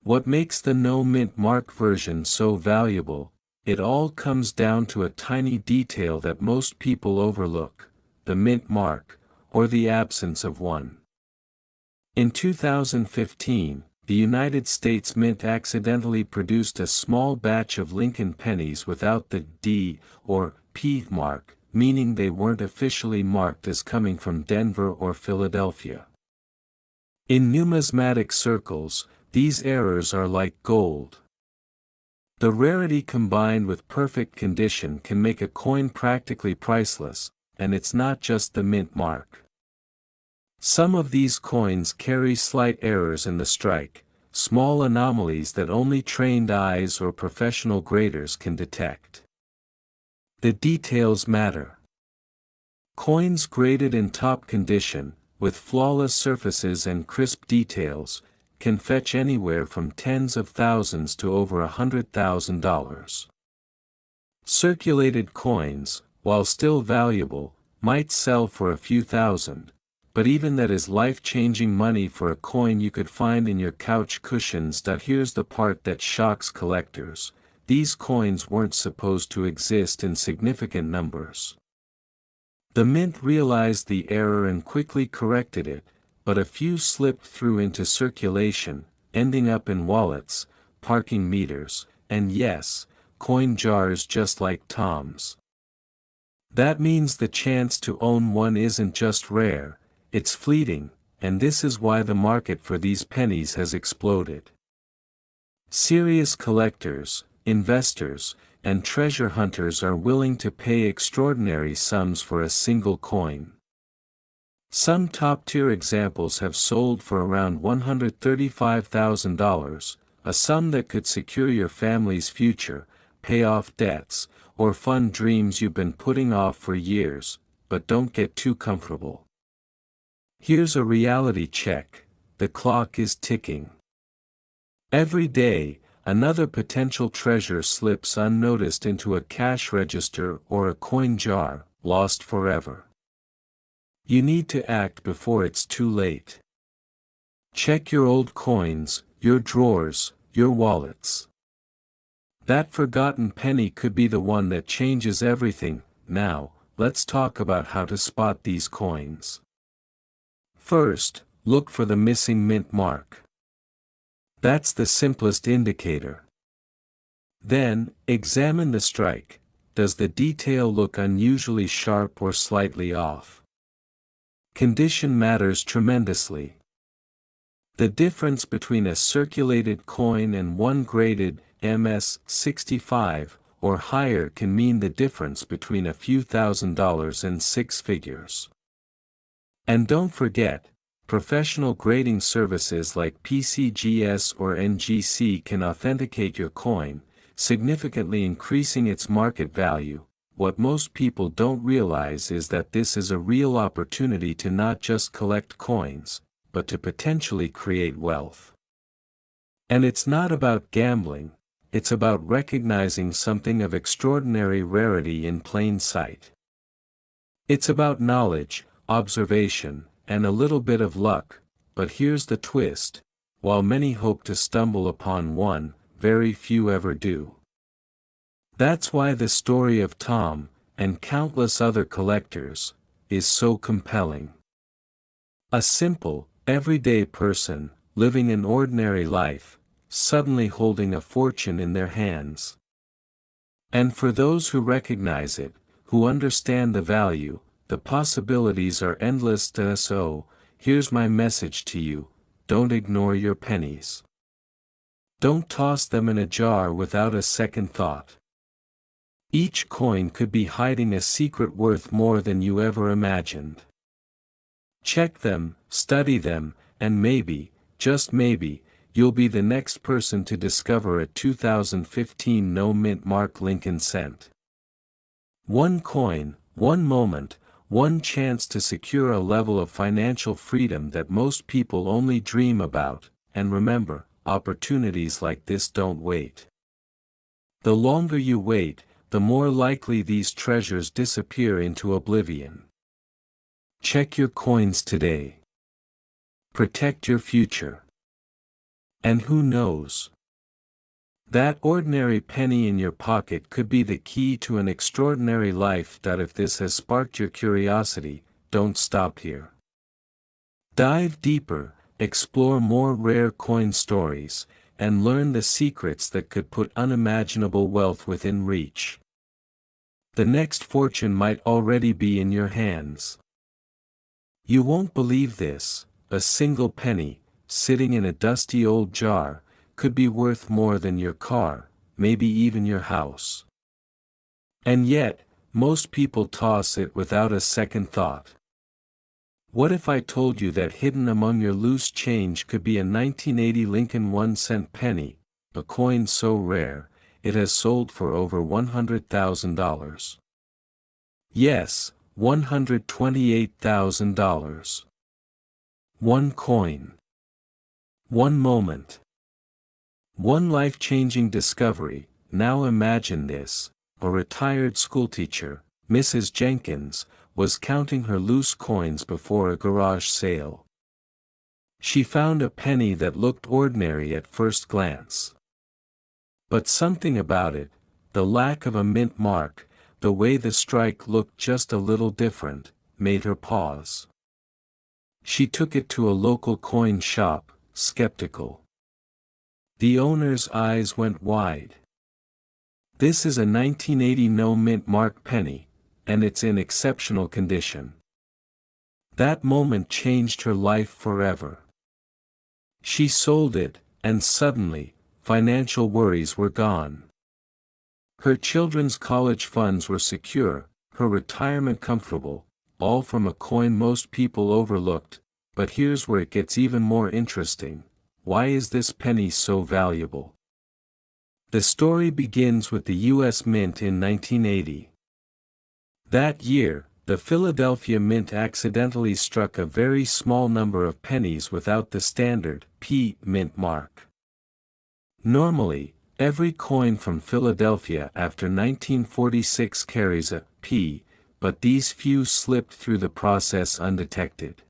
What makes the no mint mark version so valuable? It all comes down to a tiny detail that most people overlook: the mint mark, or the absence of one. In 2015, the United States Mint accidentally produced a small batch of Lincoln pennies without the D or P mark, meaning they weren't officially marked as coming from Denver or Philadelphia. In numismatic circles, these errors are like gold. The rarity combined with perfect condition can make a coin practically priceless, and it's not just the mint mark. Some of these coins carry slight errors in the strike, small anomalies that only trained eyes or professional graders can detect. The details matter. Coins graded in top condition, with flawless surfaces and crisp details, can fetch anywhere from tens of thousands to over $100,000. Circulated coins, while still valuable, might sell for a few thousand, but even that is life-changing money for a coin you could find in your couch cushions. Here's the part that shocks collectors: these coins weren't supposed to exist in significant numbers. The mint realized the error and quickly corrected it, but a few slipped through into circulation, ending up in wallets, parking meters, and yes, coin jars just like Tom's. That means the chance to own one isn't just rare, it's fleeting, and this is why the market for these pennies has exploded. Serious collectors, investors, and treasure hunters are willing to pay extraordinary sums for a single coin. Some top-tier examples have sold for around $135,000, a sum that could secure your family's future, pay off debts, or fund dreams you've been putting off for years. But don't get too comfortable. Here's a reality check: the clock is ticking. Every day, another potential treasure slips unnoticed into a cash register or a coin jar, lost forever. You need to act before it's too late. Check your old coins, your drawers, your wallets. That forgotten penny could be the one that changes everything. Now, let's talk about how to spot these coins. First, look for the missing mint mark. That's the simplest indicator. Then, examine the strike. Does the detail look unusually sharp or slightly off? Condition matters tremendously. The difference between a circulated coin and one graded MS-65 or higher can mean the difference between a few $1,000s and six figures. And don't forget, professional grading services like PCGS or NGC can authenticate your coin, significantly increasing its market value. What most people don't realize is that this is a real opportunity to not just collect coins, but to potentially create wealth. And it's not about gambling, it's about recognizing something of extraordinary rarity in plain sight. It's about knowledge, observation, and a little bit of luck, but here's the twist: while many hope to stumble upon one, very few ever do. That's why the story of Tom, and countless other collectors, is so compelling. A simple, everyday person, living an ordinary life, suddenly holding a fortune in their hands. And for those who recognize it, who understand the value, the possibilities are endless. So, here's my message to you: don't ignore your pennies. Don't toss them in a jar without a second thought. Each coin could be hiding a secret worth more than you ever imagined. Check them, study them, and maybe, just maybe, you'll be the next person to discover a 2015 no-mint mark Lincoln cent. One coin, one moment, one chance to secure a level of financial freedom that most people only dream about. And remember, opportunities like this don't wait. The longer you wait, the more likely these treasures disappear into oblivion. Check your coins today. Protect your future. And who knows? That ordinary penny in your pocket could be the key to an extraordinary life. If this has sparked your curiosity, don't stop here. Dive deeper, explore more rare coin stories, and learn the secrets that could put unimaginable wealth within reach. The next fortune might already be in your hands. You won't believe this: a single penny, sitting in a dusty old jar, could be worth more than your car, maybe even your house. And yet, most people toss it without a second thought. What if I told you that hidden among your loose change could be a 1980 Lincoln 1-cent penny, a coin so rare, it has sold for over $100,000? Yes, $128,000. One coin. One moment. One life-changing discovery. Now imagine this: a retired schoolteacher, Mrs. Jenkins, was counting her loose coins before a garage sale. She found a penny that looked ordinary at first glance. But something about it, the lack of a mint mark, the way the strike looked just a little different, made her pause. She took it to a local coin shop, skeptical. The owner's eyes went wide. "This is a 1980 no mint mark penny, and it's in exceptional condition." That moment changed her life forever. She sold it, and suddenly, financial worries were gone. Her children's college funds were secure, her retirement comfortable, all from a coin most people overlooked. But here's where it gets even more interesting. Why is this penny so valuable? The story begins with the U.S. Mint in 1980. That year, the Philadelphia Mint accidentally struck a very small number of pennies without the standard P mint mark. Normally, every coin from Philadelphia after 1946 carries a P, but these few slipped through the process undetected.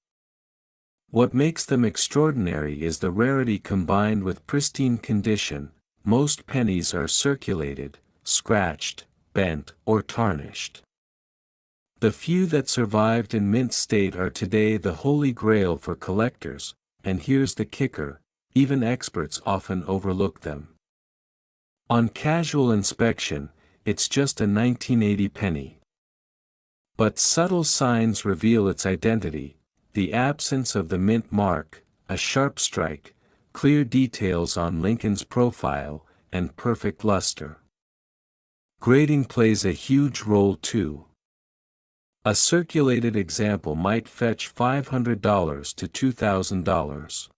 What makes them extraordinary is the rarity combined with pristine condition. Most pennies are circulated, scratched, bent, or tarnished. The few that survived in mint state are today the holy grail for collectors, and here's the kicker, even experts often overlook them. On casual inspection, it's just a 1980 penny. But subtle signs reveal its identity: the absence of the mint mark, a sharp strike, clear details on Lincoln's profile, and perfect luster. Grading plays a huge role too. A circulated example might fetch $500 to $2,000.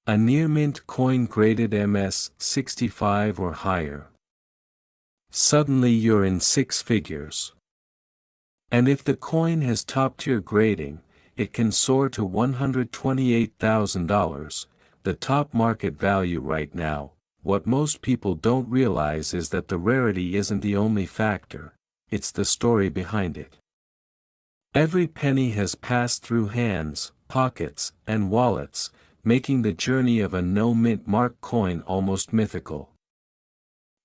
A near-mint coin graded MS 65 or higher. Suddenly you're in six figures. And if the coin has top-tier grading, it can soar to $128,000, the top market value right now. What most people don't realize is that the rarity isn't the only factor, it's the story behind it. Every penny has passed through hands, pockets, and wallets, making the journey of a no-mint mark coin almost mythical.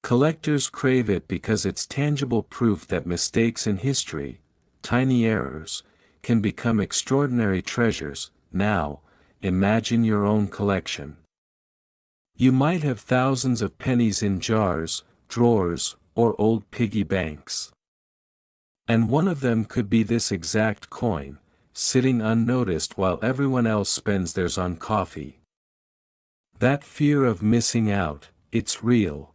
Collectors crave it because it's tangible proof that mistakes in history, tiny errors, can become extraordinary treasures. Now, imagine your own collection. You might have thousands of pennies in jars, drawers, or old piggy banks. And one of them could be this exact coin, sitting unnoticed while everyone else spends theirs on coffee. That fear of missing out, it's real.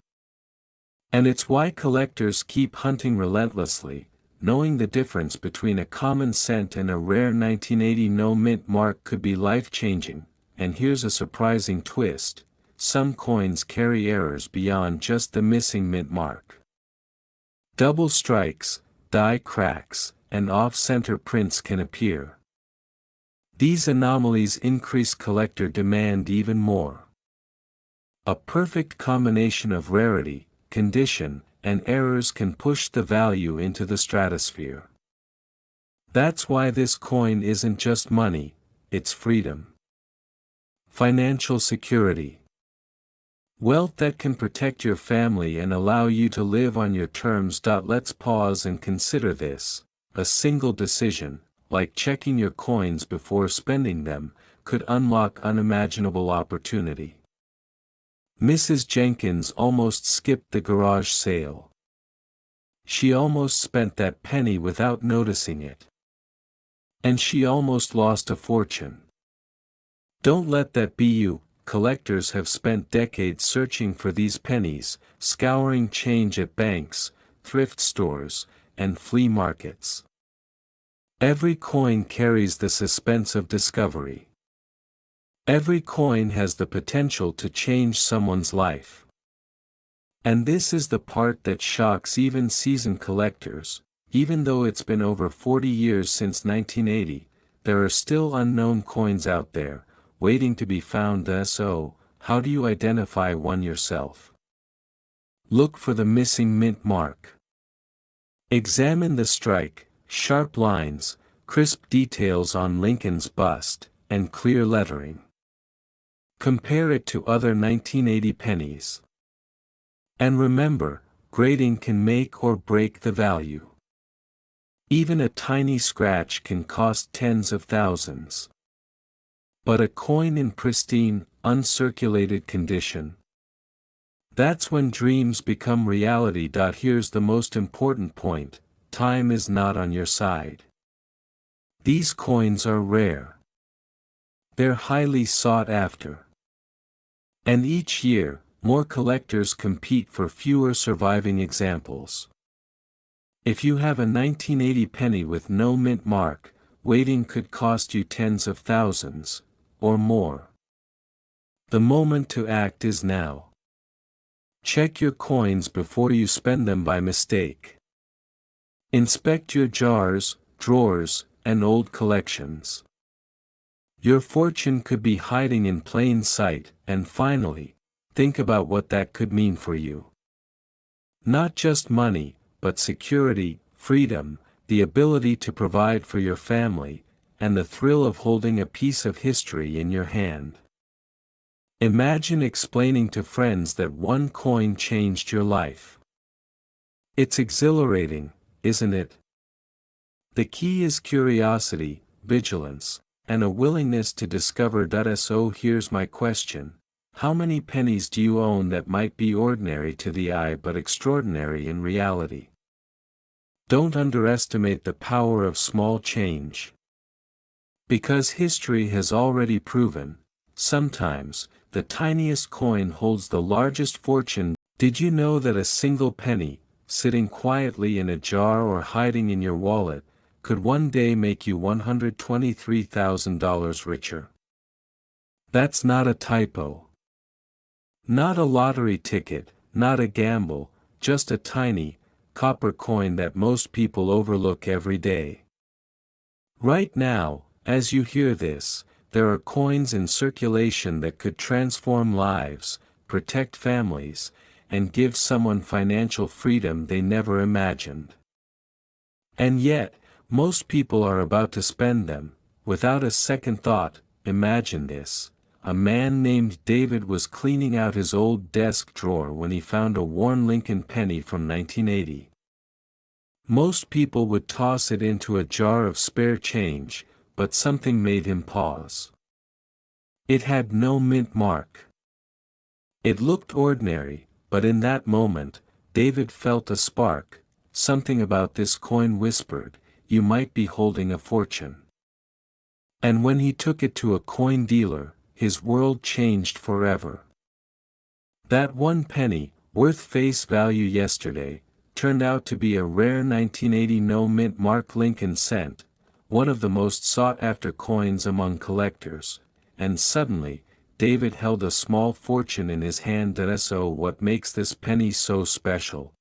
And it's why collectors keep hunting relentlessly, knowing the difference between a common cent and a rare 1980 no-mint mark could be life-changing. And here's a surprising twist: some coins carry errors beyond just the missing mint mark. Double strikes, die cracks, and off-center prints can appear. These anomalies increase collector demand even more. A perfect combination of rarity, condition, and errors can push the value into the stratosphere. That's why this coin isn't just money, it's freedom. Financial security. Wealth that can protect your family and allow you to live on your terms. Let's pause and consider this. A single decision, like checking your coins before spending them, could unlock unimaginable opportunity. Mrs. Jenkins almost skipped the garage sale. She almost spent that penny without noticing it. And she almost lost a fortune. Don't let that be you. Collectors have spent decades searching for these pennies, scouring change at banks, thrift stores, and flea markets. Every coin carries the suspense of discovery. Every coin has the potential to change someone's life. And this is the part that shocks even seasoned collectors. Even though it's been over 40 years since 1980, there are still unknown coins out there, waiting to be found. So, how do you identify one yourself? Look for the missing mint mark. Examine the strike, sharp lines, crisp details on Lincoln's bust, and clear lettering. Compare it to other 1980 pennies. And remember, grading can make or break the value. Even a tiny scratch can cost tens of thousands. But a coin in pristine, uncirculated condition. That's when dreams become reality. Here's the most important point: time is not on your side. These coins are rare. They're highly sought after. And each year, more collectors compete for fewer surviving examples. If you have a 1980 penny with no mint mark, waiting could cost you tens of thousands, or more. The moment to act is now. Check your coins before you spend them by mistake. Inspect your jars, drawers, and old collections. Your fortune could be hiding in plain sight. And finally, think about what that could mean for you. Not just money, but security, freedom, the ability to provide for your family, and the thrill of holding a piece of history in your hand. Imagine explaining to friends that one coin changed your life. It's exhilarating, isn't it? The key is curiosity, vigilance, and a willingness to discover. So here's my question: how many pennies do you own that might be ordinary to the eye but extraordinary in reality? Don't underestimate the power of small change. Because history has already proven, sometimes, the tiniest coin holds the largest fortune. Did you know that a single penny, sitting quietly in a jar or hiding in your wallet, could one day make you $123,000 richer? That's not a typo. Not a lottery ticket, not a gamble, just a tiny, copper coin that most people overlook every day. Right now, as you hear this, there are coins in circulation that could transform lives, protect families, and give someone financial freedom they never imagined. And yet, most people are about to spend them, without a second thought. Imagine this: a man named David was cleaning out his old desk drawer when he found a worn Lincoln penny from 1980. Most people would toss it into a jar of spare change, but something made him pause. It had no mint mark. It looked ordinary, but in that moment, David felt a spark. Something about this coin whispered, "You might be holding a fortune." And when he took it to a coin dealer, his world changed forever. That one penny, worth face value yesterday, turned out to be a rare 1980 no mint mark Lincoln cent, one of the most sought-after coins among collectors, and suddenly, David held a small fortune in his hand. So what makes this penny so special?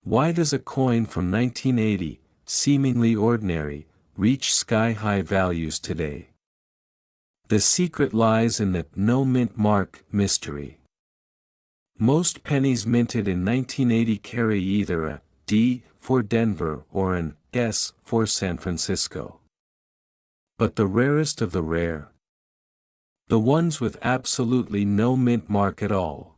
Why does a coin from 1980, seemingly ordinary, reach sky-high values today? The secret lies in the no mint mark mystery. Most pennies minted in 1980 carry either a D for Denver or an S for San Francisco. But the rarest of the rare, the ones with absolutely no mint mark at all.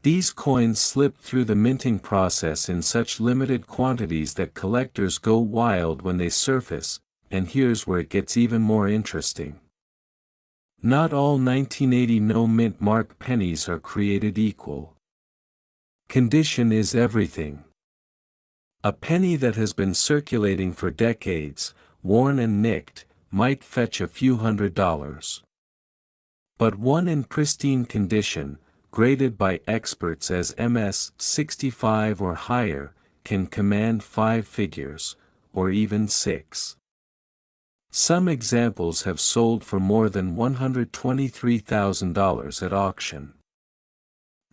These coins slip through the minting process in such limited quantities that collectors go wild when they surface, and here's where it gets even more interesting. Not all 1980 no mint mark pennies are created equal. Condition is everything. A penny that has been circulating for decades, worn and nicked, might fetch a few $100s. But one in pristine condition, graded by experts as MS 65 or higher, can command 5 figures, or even 6. Some examples have sold for more than $123,000 at auction.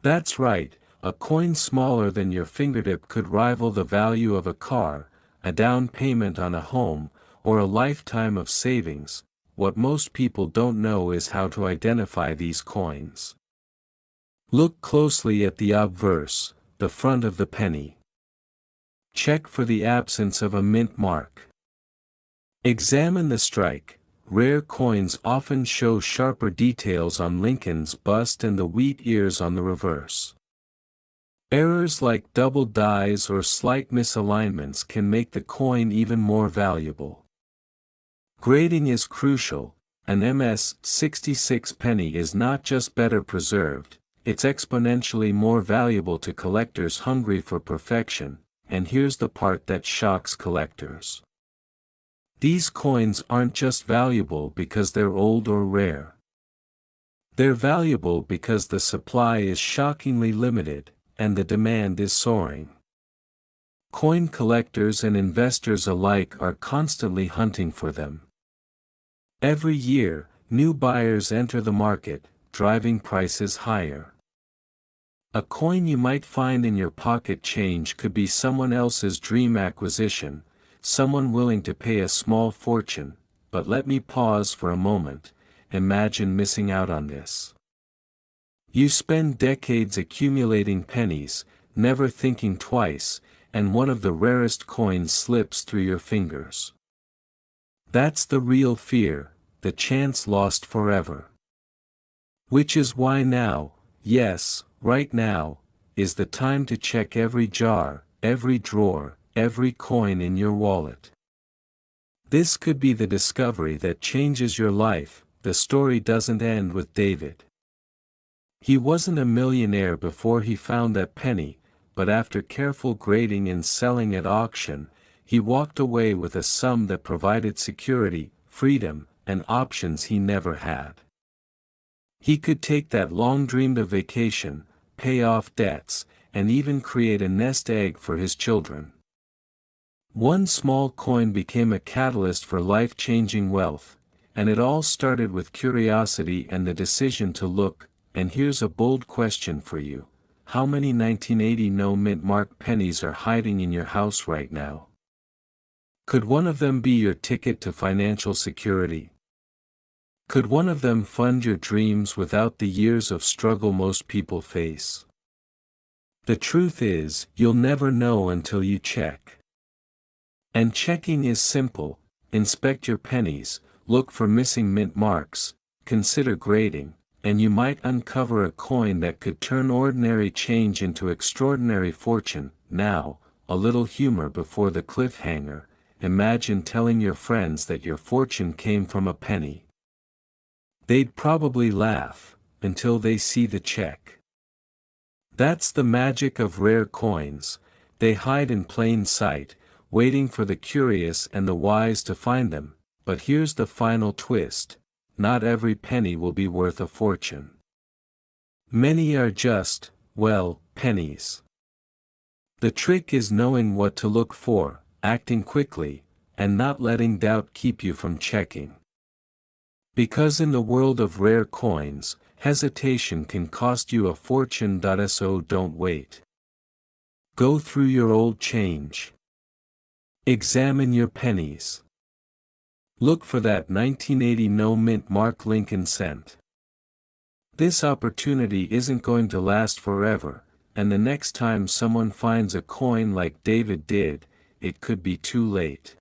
That's right, a coin smaller than your fingertip could rival the value of a car, a down payment on a home, or a lifetime of savings. What most people don't know is how to identify these coins. Look closely at the obverse, the front of the penny. Check for the absence of a mint mark. Examine the strike. Rare coins often show sharper details on Lincoln's bust and the wheat ears on the reverse. Errors like double dies or slight misalignments can make the coin even more valuable. Grading is crucial. An MS-66 penny is not just better preserved, it's exponentially more valuable to collectors hungry for perfection, and here's the part that shocks collectors. These coins aren't just valuable because they're old or rare. They're valuable because the supply is shockingly limited, and the demand is soaring. Coin collectors and investors alike are constantly hunting for them. Every year, new buyers enter the market, driving prices higher. A coin you might find in your pocket change could be someone else's dream acquisition, someone willing to pay a small fortune, but let me pause for a moment. Imagine missing out on this. You spend decades accumulating pennies, never thinking twice, and one of the rarest coins slips through your fingers. That's the real fear, the chance lost forever. Which is why now, yes, right now, is the time to check every jar, every drawer, every coin in your wallet. This could be the discovery that changes your life. The story doesn't end with David. He wasn't a millionaire before he found that penny, but after careful grading and selling at auction, he walked away with a sum that provided security, freedom, and options he never had. He could take that long-dreamed-of vacation, pay off debts, and even create a nest egg for his children. One small coin became a catalyst for life-changing wealth, and it all started with curiosity and the decision to look. And here's a bold question for you. How many 1980 no-mint mark pennies are hiding in your house right now? Could one of them be your ticket to financial security? Could one of them fund your dreams without the years of struggle most people face? The truth is, you'll never know until you check. And checking is simple. Inspect your pennies, look for missing mint marks, consider grading, and you might uncover a coin that could turn ordinary change into extraordinary fortune. Now, a little humor before the cliffhanger. Imagine telling your friends that your fortune came from a penny. They'd probably laugh, until they see the check. That's the magic of rare coins. They hide in plain sight, waiting for the curious and the wise to find them. But here's the final twist. Not every penny will be worth a fortune. Many are just, well, pennies. The trick is knowing what to look for, acting quickly, and not letting doubt keep you from checking. Because in the world of rare coins, hesitation can cost you a fortune. So don't wait. Go through your old change. Examine your pennies. Look for that 1980 no-mint mark Lincoln cent. This opportunity isn't going to last forever, and the next time someone finds a coin like David did, it could be too late.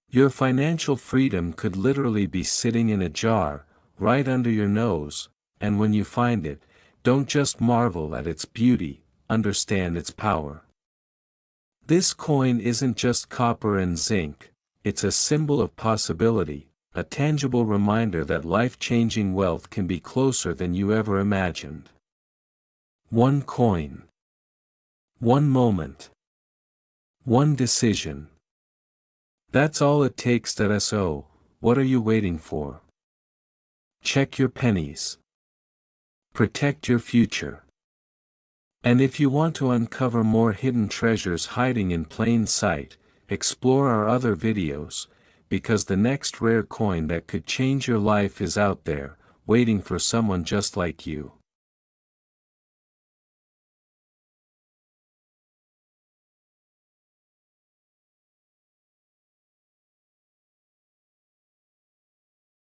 Your financial freedom could literally be sitting in a jar, right under your nose, and when you find it, don't just marvel at its beauty, understand its power. This coin isn't just copper and zinc. It's a symbol of possibility, a tangible reminder that life-changing wealth can be closer than you ever imagined. One coin. One moment. One decision. That's all it takes. So, what are you waiting for? Check your pennies. Protect your future. And if you want to uncover more hidden treasures hiding in plain sight, explore our other videos, because the next rare coin that could change your life is out there, waiting for someone just like you.